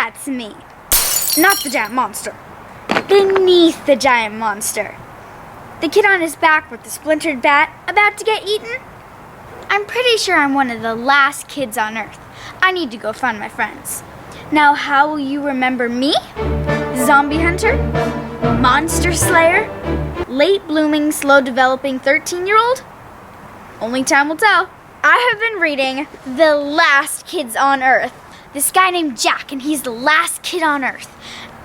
That's me. Not the giant monster. Beneath the giant monster. The kid on his back with the splintered bat about to get eaten? I'm pretty sure I'm one of the last kids on Earth. I need to go find my friends. Now, how will you remember me? Zombie hunter? Monster slayer? Late blooming, slow developing 13-year-old? Only time will tell. I have been reading The Last Kids on Earth. This guy named Jack, and he's the last kid on Earth.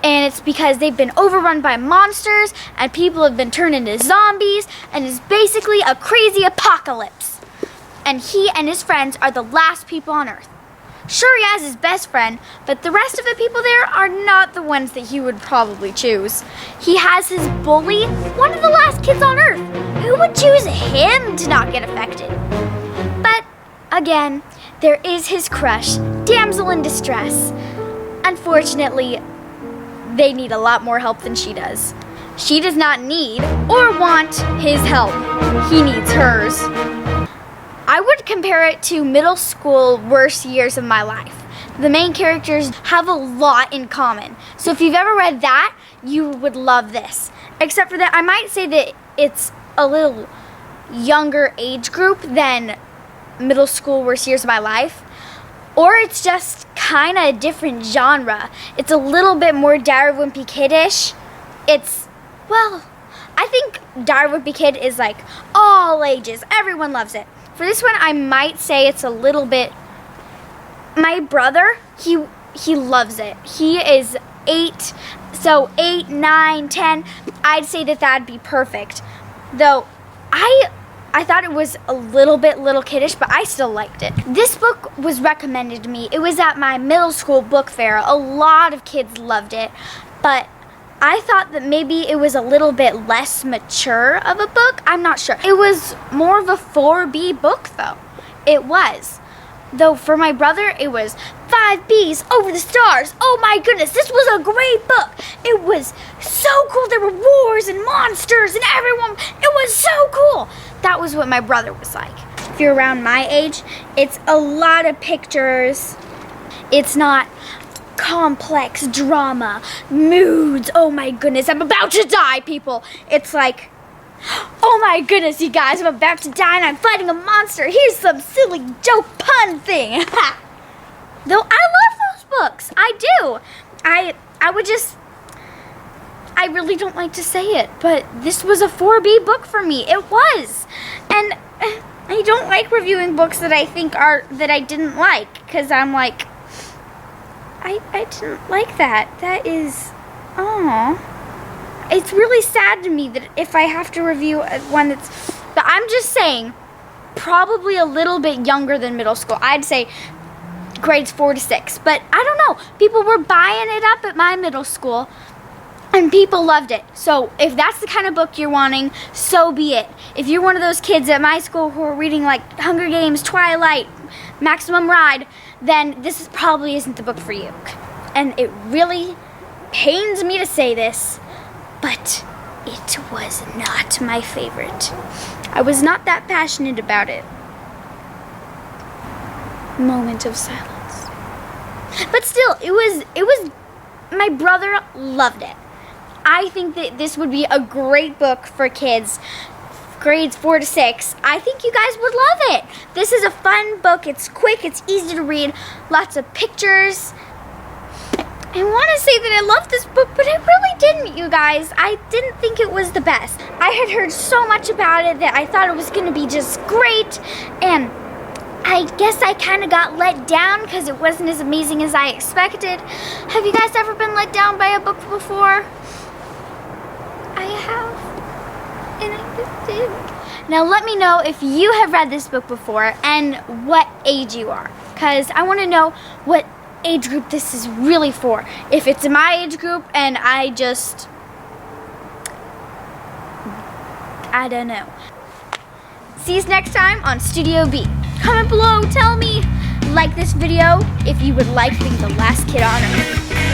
And it's because they've been overrun by monsters, and people have been turned into zombies, and it's basically a crazy apocalypse. And he and his friends are the last people on Earth. Sure, he has his best friend, but the rest of the people there are not the ones that he would probably choose. He has his bully, one of the last kids on Earth. Who would choose him to not get affected? But, again, there is his crush, damsel in distress. Unfortunately, they need a lot more help than she does. She does not need or want his help. He needs hers. I would compare it to middle school worst years of my life. The main characters have a lot in common. So if you've ever read that, you would love this. Except for that, I might say that it's a little younger age group than middle school worst years of my life. Or it's just kind of a different genre. It's a little bit more Dire Wimpy Kid-ish. I think Dire Wimpy Kid is like all ages. Everyone loves it. For this one, I might say it's a little bit... My brother, he loves it. He is 8, so 8, 9, 10. I'd say that that'd be perfect. Though, I thought it was a little bit little kiddish, but I still liked it. This book was recommended to me. It was at my middle school book fair. A lot of kids loved it, but I thought that maybe it was a little bit less mature of a book. I'm not sure. It was more of a 4B book, though. It was. Though for my brother, it was 5 Bs over the stars. Oh my goodness, this was a great book. It was so cool. There were wars and monsters and everyone. It was so cool. That was what my brother was like. If you're around my age, it's a lot of pictures. It's not complex drama, moods. Oh my goodness, I'm about to die, people. It's like, oh my goodness, you guys, I'm about to die and I'm fighting a monster. Here's some silly joke pun thing. Though I love those books. I do. I really don't like to say it, but this was a 4B book for me. It was. And I don't like reviewing books that I think that I didn't like, because I'm like, I didn't like that. That is, it's really sad to me that if I have to review one but I'm just saying, probably a little bit younger than middle school. I'd say grades 4 to 6. But I don't know. People were buying it up at my middle school, and people loved it. So if that's the kind of book you're wanting, so be it. If you're one of those kids at my school who are reading like Hunger Games, Twilight, Maximum Ride, then this probably isn't the book for you. And it really pains me to say this, but it was not my favorite. I was not that passionate about it. Moment of silence. But still, it was my brother loved it. I think that this would be a great book for kids, grades 4 to 6. I think you guys would love it. This is a fun book. It's quick. It's easy to read. Lots of pictures. I want to say that I loved this book, but I really didn't, you guys. I didn't think it was the best. I had heard so much about it that I thought it was going to be just great, and I guess I kind of got let down because it wasn't as amazing as I expected. Have you guys ever been let down by a book before? I have, and I just did. Now let me know if you have read this book before and what age you are, because I want to know what age group this is really for. If it's in my age group and I don't know. See you next time on Studio B. Comment below, tell me, like this video if you would like being the last kid on Earth.